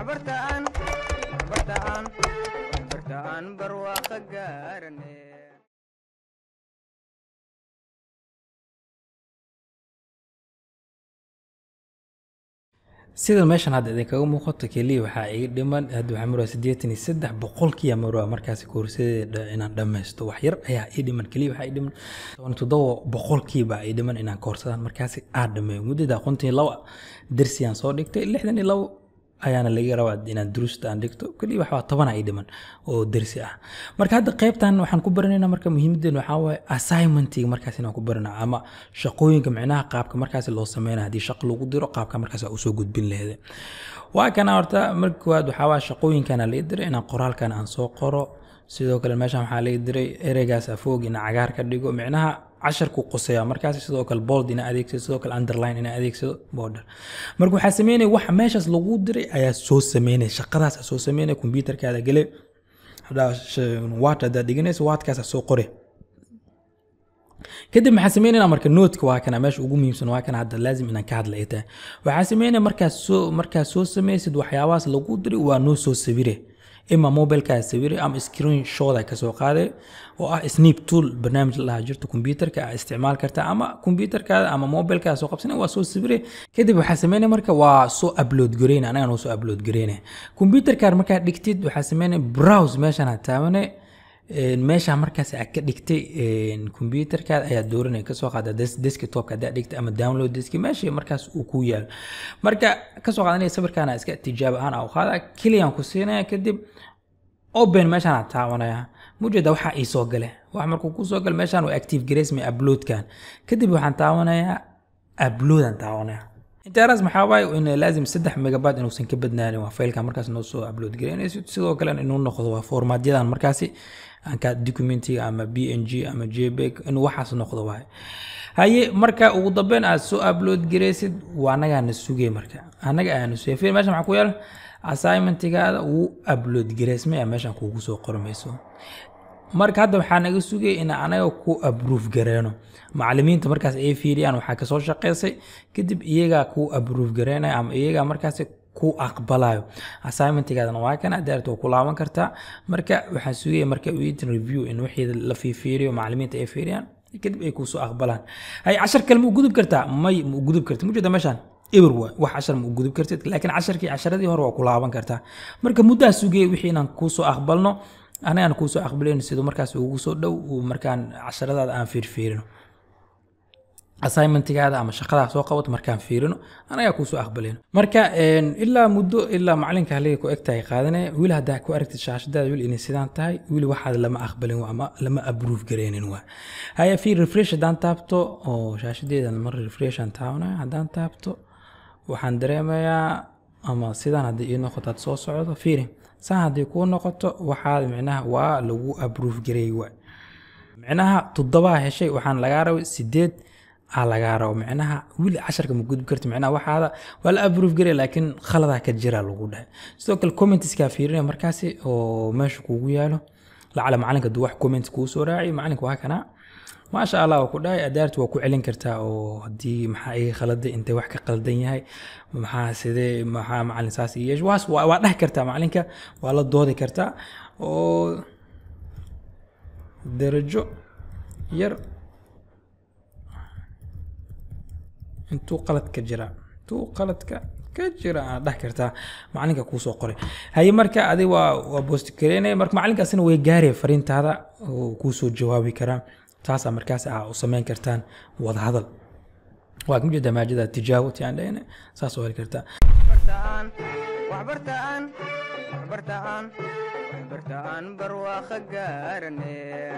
waxbartaan barwaaqo gaarane. sida meeshan hadda idinkaga muuqato keliya waxaa iga dhiman hadda waxaa marwaa 83 boqolkiiba marwaa markaasi koorsadeeda inaan dhammaysto wax yar ayaa ii dhiman keliya waxaa ii dhiman 17 boqolkiiba ii dhiman inaan koorsadaan markaasi aan dhameeyo muddada 52 darsiyaan soo dhigtay 62 ayaana laga rabaa inaan duruusta aan dhigto kaliya waxa 10 ay dhiman oo darsi ah marka hadda qaybtan waxaan ku baranaynaa marka muhiimadeedu waxa waaye assignmentiga markaas inaan ku baranaa ama shaqooyinka macnaha qaabka markaas loo sameeyo hadii shaqo lagu diro qaabka markaas u soo gudbin lahayd waa kana horta marka waxa waa shaqooyinkana la diray inaan qoraalkan aan soo qoro sidoo kale meeshan waxa la diray ereygaas afoog in cagaar ka dhigo macnaha casharku qoseeya markaas sidoo kale bold ina adeegsado sidoo kale underline ina adeegsado border marka waxa sameeynay wax meeshas lagu diray ayaa soo sameeynay shaqadaas soo sameeynay computerkaada gale hada waata dhiganayso waadkaas soo qore kadib maxaa sameeynayna marka note waa kana meesha ugu muhiimsan waa kana hadda laazim inaan ka hadlaytaa waxa sameeynay markaas soo sameeysid waxyaabaas lagu diray waa noo soo sawire إما موبايل كاسويري أم سكرين شوت كسوقاده أو سنيب تول برنامج الله جرت كمبيوتر كاستعمال كرتا أما كمبيوتر كا أما موبايل كاسوق بسنا واسو سويري كده بحسمينه مركا واسو أبلود جرين أنا نوسو أبلود جرينه كمبيوتر كار مركا ديكتيد بحسمينه براوز ماشي أنا تامنه meesha markaas aad ka dhigtay computerka ayaa dooranay ka soo qaada desktop ka dhigtay ama download disk meesha markaas uu ku yaal marka ka soo qaadanay sawirkaana iska tijaab ahaan oo qaada kaliyan ku siinaya kadib open meesha aad taabanaya mujada waxa ii soo galay wax markuu ku soo gal meeshan oo active grace me upload kan kadib waxaan taabanaya upload aan taabanaya intaas maxaa waay in laazim 3 megabyte inuu san ka badnaanin waa faylka markaas noo soo upload gareynayso sidoo kale inuu noqdo waa formaatyadan markaas anka documentiga ama png ama jpeg inuu waxaas noqdo waay haye marka ugu dambeyn aad soo upload gareysid waa anaga na sugay marka anaga aan soo meesha maxaa ku yaal assignmentigaada uu upload gareysmay meeshan kuugu soo qormayso marka hadda waxaan naga sugay in anaga ku approve gareeno macallimiinta markaas ay fiiriyaan waxa ka soo shaqeysay kadib iyaga ku approve gareena ama iyaga markaas ku aqbalayo assignmentigaadana waa kana daarto ku laaban kartaa marka waxaan sugay marka written review in wixii la fiiriyo macallimiinta ay fiiriyaan kadib ay ku soo aqbalaan hay 10 kalmo gudub kartaa may gudub kartaa mujada meeshan eber wax 10 ma gudub kartid laakiin 10kii hore waa ku laaban kartaa marka muddo sugay wixii inaan ku soo aqbalno أنا كوسو أقبلين سيدو مركز وقوسو دو ومركان عشرة أنا فيرفيرنو assignment هذا أما شغلة سوق وقت مركان فيرنو أنا كوسو أقبلين مركا إلا مدو إلا معلنك عليه كو إكتاي قادنة ويل هدا كو أركت الشاشة ده ويل إن سيدان تاي ويل واحد لما أقبلين وأما لما أبروف جرينين وا هاي في ريفريش دان تابتو أو شاشة دي المرة ريفريش أن تاونا دان تابتو وحندريما يا أما سيدان هدي إنه خطات صوص عضو فيرين ساعد يكون نقطة وحال معناها ولو أبروف جريوا معناها تضبها هالشيء وحن لجارو سديد على جارو معناها ويل 10 موجود بكرت معناها واحد ولا أبروف جري لكن خلطها كجرا لوجودها سوق الكومنتس كافيرين مركزي وماشي كوجياله لعلى معلنك دوح كومنت كوسو راعي معلنك وهكذا ما شاء الله وكذا أدارت وكو علن كرتا أو دي محاي خلدي أنت وحكي قلدين هاي محا سيدي محا معلن ساسي يج واس وده كرتا معلنك ولا الضوء كرتا أو درجة ير انتو قلت كجرا تو قلت كجرا ده كرتا معلنك كوسو قري هاي مركا أدي وبوست كريني مرك معلنك أصلا ويجاري فرينت هذا وكوسو جوابي كرام تاسع مركز وسمين كرتان وضع هذا واقم جدا ما جدا تجاوت يعني أنا ساسو هالكرتان وحبرتان برواخ قارني